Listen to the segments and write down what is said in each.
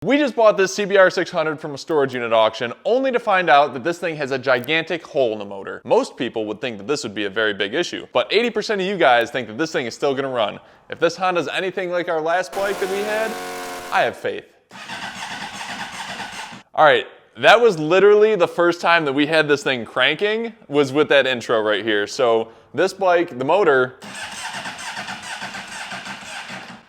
We just bought this CBR 600 from a storage unit auction, only to find out that this thing has a gigantic hole in the motor. Most people would think that this would be a very big issue, but 80% of you guys think that this thing is still gonna run. If this Honda's anything like our last bike that we had, I have faith. All right, that was literally the first time that we had this thing cranking, was with that intro right here. So this bike, the motor,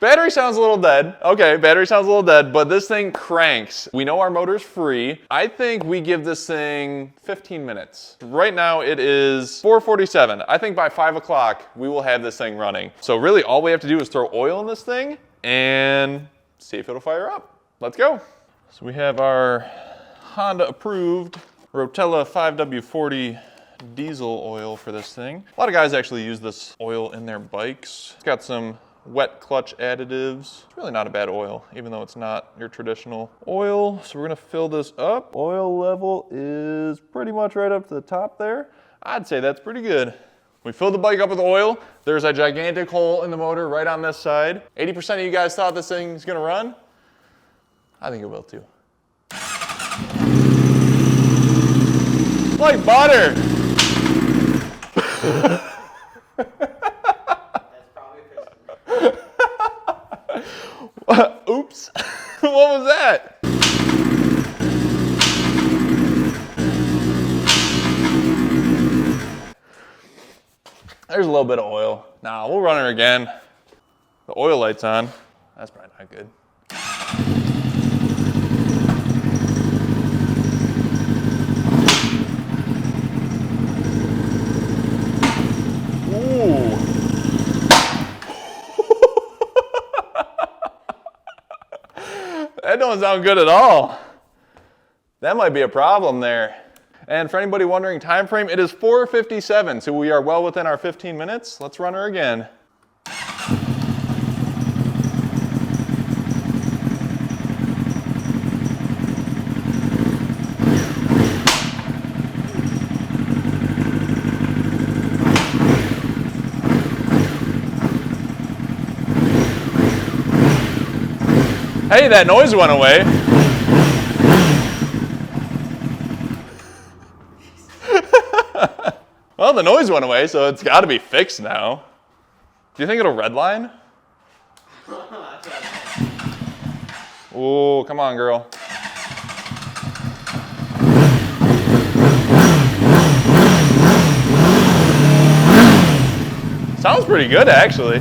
battery sounds a little dead. Okay, battery sounds a little dead, but this thing cranks. We know our motor's free. I think we give this thing 15 minutes. Right now it is 4:47. I think by 5 o'clock we will have this thing running. So really all we have to do is throw oil in this thing and see if it'll fire up. Let's go. So we have our Honda approved Rotella 5W40 diesel oil for this thing. A lot of guys actually use this oil in their bikes. It's got some wet clutch additives. It's really not a bad oil, even though it's not your traditional oil. So we're gonna fill this up. Oil level is pretty much right up to the top there. I'd say that's pretty good. We filled the bike up with oil. There's a gigantic hole in the motor right on this side. 80% of you guys thought this thing's gonna run. I think it will too. Like butter. Oops. What was that? There's a little bit of oil. Nah, we'll run her again. The oil light's on. That's probably not good. Ooh. That don't sound good at all. That might be a problem there. And for anybody wondering time frame, it is 4:57, so we are well within our 15 minutes. Let's run her again. Hey, that noise went away. Well, the noise went away, so it's got to be fixed now. Do you think it'll redline? Oh, come on, girl. Sounds pretty good, actually.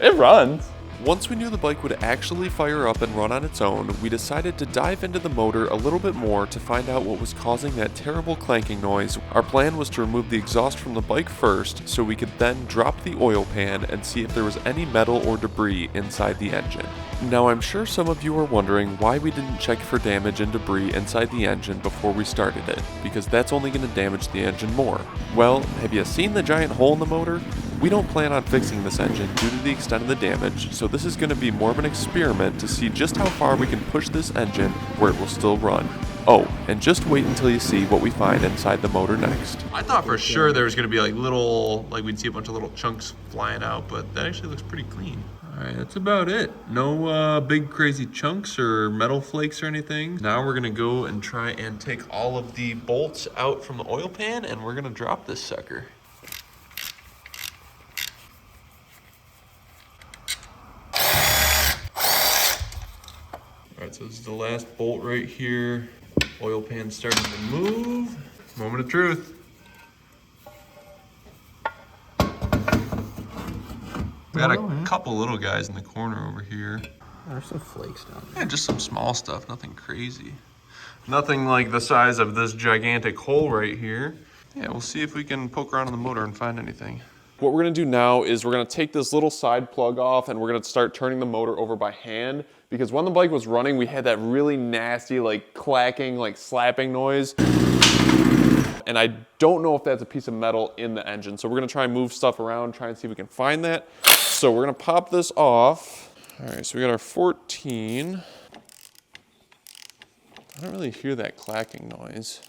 It runs. Once we knew the bike would actually fire up and run on its own, we decided to dive into the motor a little bit more to find out what was causing that terrible clanking noise. Our plan was to remove the exhaust from the bike first, so we could then drop the oil pan and see if there was any metal or debris inside the engine. Now I'm sure some of you are wondering why we didn't check for damage and debris inside the engine before we started it, because that's only going to damage the engine more. Well, have you seen the giant hole in the motor? We don't plan on fixing this engine due to the extent of the damage, so this is going to be more of an experiment to see just how far we can push this engine where it will still run. Oh, and just wait until you see what we find inside the motor next. I thought for sure there was going to be like little, like we'd see a bunch of little chunks flying out, but that actually looks pretty clean. All right, that's about it. No big crazy chunks or metal flakes or anything. Now we're gonna go and try and take all of the bolts out from the oil pan, and we're gonna drop this sucker. All right, so this is the last bolt right here. Oil pan starting to move. Moment of truth. We got a couple little guys in the corner over here. There's some flakes down there. Yeah, just some small stuff, nothing crazy. Nothing like the size of this gigantic hole right here. Yeah, we'll see if we can poke around in the motor and find anything. What we're gonna do now is we're gonna take this little side plug off and we're gonna start turning the motor over by hand, because when the bike was running, we had that really nasty, like clacking, like slapping noise. And I don't know if that's a piece of metal in the engine. So we're gonna try and move stuff around, try and see if we can find that. So we're gonna pop this off. All right, so we got our 14. I don't really hear that clacking noise.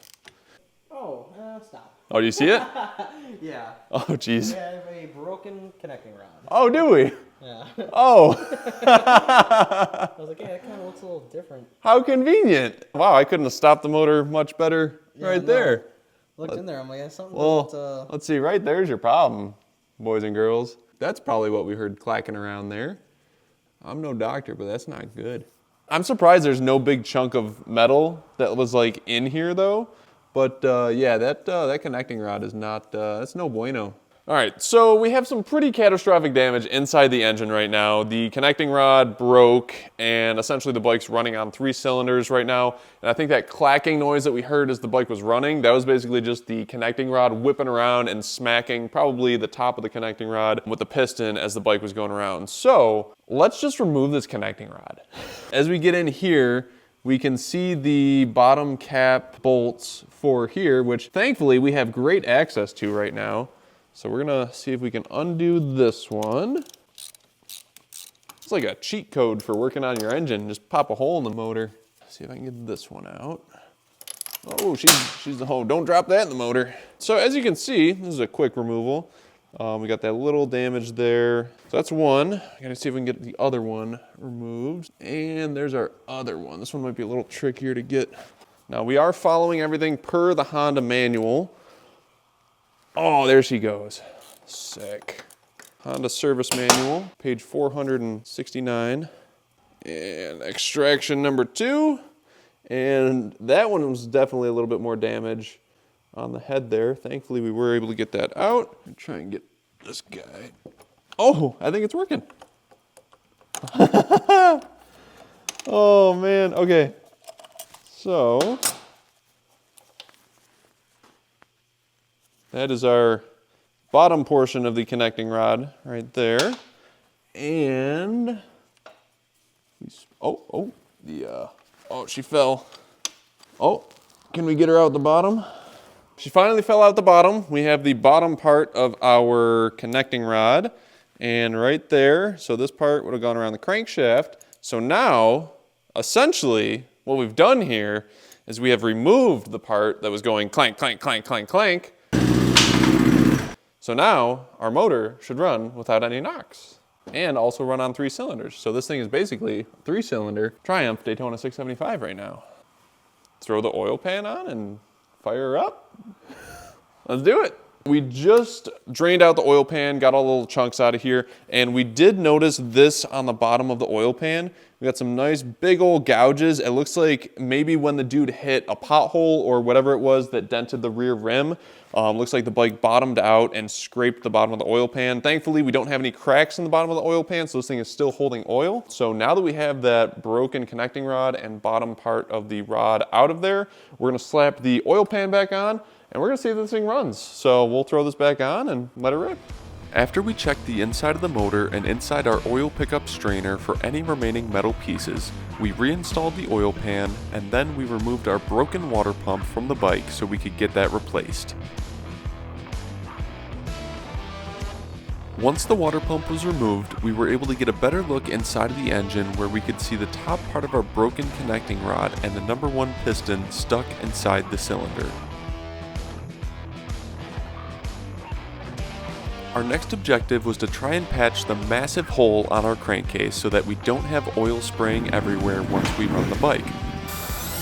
Oh, stop. Oh, do you see it? Yeah. Oh, geez. We have a broken connecting rod. Oh, do we? Yeah. Oh. I was like, yeah, that kind of looks a little different. How convenient. Wow, I couldn't have stopped the motor much better right no. there. Looked in there, I'm like, yeah, something Well, doesn't, let's see, right there's your problem, boys and girls. That's probably what we heard clacking around there. I'm no doctor, but that's not good. I'm surprised there's no big chunk of metal that was like in here though. But yeah, that connecting rod is not, that's no bueno. All right, so we have some pretty catastrophic damage inside the engine right now. The connecting rod broke, and essentially the bike's running on 3 cylinders right now. And I think that clacking noise that we heard as the bike was running, that was basically just the connecting rod whipping around and smacking probably the top of the connecting rod with the piston as the bike was going around. So let's just remove this connecting rod. As we get in here, we can see the bottom cap bolts for here, which thankfully we have great access to right now. So we're gonna see if we can undo this one. It's like a cheat code for working on your engine. Just pop a hole in the motor. See if I can get this one out. Oh, she's the hole. Don't drop that in the motor. So as you can see, this is a quick removal. We got that little damage there. So that's one. I gotta see if we can get the other one removed. And there's our other one. This one might be a little trickier to get. Now we are following everything per the Honda manual. Oh, there she goes. Sick. Honda service manual, page 469. And extraction number 2. And that one was definitely a little bit more damage on the head there. Thankfully, we were able to get that out. And try and get this guy. Oh, I think it's working. Oh, man. Okay. So that is our bottom portion of the connecting rod right there. And, oh, she fell. Oh, can we get her out the bottom? She finally fell out the bottom. We have the bottom part of our connecting rod. And right there, so this part would have gone around the crankshaft. So now, essentially, what we've done here is we have removed the part that was going clank, clank, clank, clank, clank. So now our motor should run without any knocks and also run on 3 cylinders. So this thing is basically a 3-cylinder Triumph Daytona 675 right now. Throw the oil pan on and fire her up. Let's do it. We just drained out the oil pan, got all the little chunks out of here, and we did notice this on the bottom of the oil pan. We got some nice big old gouges. It looks like maybe when the dude hit a pothole or whatever it was that dented the rear rim, looks like the bike bottomed out and scraped the bottom of the oil pan. Thankfully, we don't have any cracks in the bottom of the oil pan, so this thing is still holding oil. So now that we have that broken connecting rod and bottom part of the rod out of there, we're gonna slap the oil pan back on, and we're gonna see if this thing runs. So we'll throw this back on and let it rip. After we checked the inside of the motor and inside our oil pickup strainer for any remaining metal pieces, we reinstalled the oil pan, and then we removed our broken water pump from the bike so we could get that replaced. Once the water pump was removed, we were able to get a better look inside of the engine where we could see the top part of our broken connecting rod and the number 1 piston stuck inside the cylinder. Our next objective was to try and patch the massive hole on our crankcase so that we don't have oil spraying everywhere once we run the bike.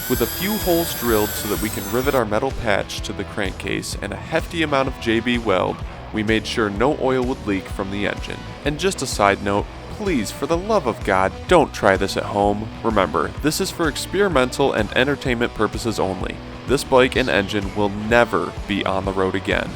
With a few holes drilled so that we can rivet our metal patch to the crankcase and a hefty amount of JB weld, we made sure no oil would leak from the engine. And just a side note, please, for the love of God, don't try this at home. Remember, this is for experimental and entertainment purposes only. This bike and engine will never be on the road again.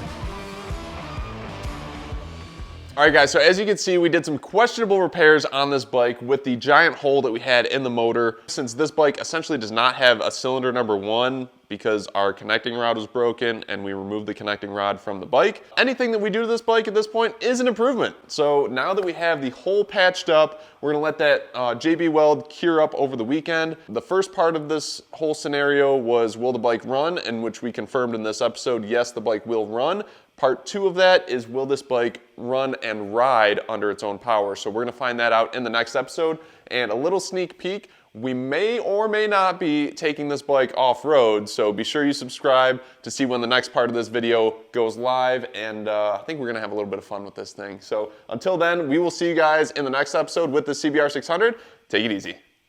All right, guys, so as you can see, we did some questionable repairs on this bike with the giant hole that we had in the motor. Since this bike essentially does not have a cylinder number 1 because our connecting rod was broken and we removed the connecting rod from the bike, anything that we do to this bike at this point is an improvement. So now that we have the hole patched up, we're gonna let that JB weld cure up over the weekend. The first part of this whole scenario was, will the bike run? In which we confirmed in this episode, yes, the bike will run. Part 2 of that is, will this bike run and ride under its own power? So we're gonna find that out in the next episode. And a little sneak peek, we may or may not be taking this bike off-road, so be sure you subscribe to see when the next part of this video goes live, and I think we're gonna have a little bit of fun with this thing. So until then, we will see you guys in the next episode with the CBR 600. Take it easy.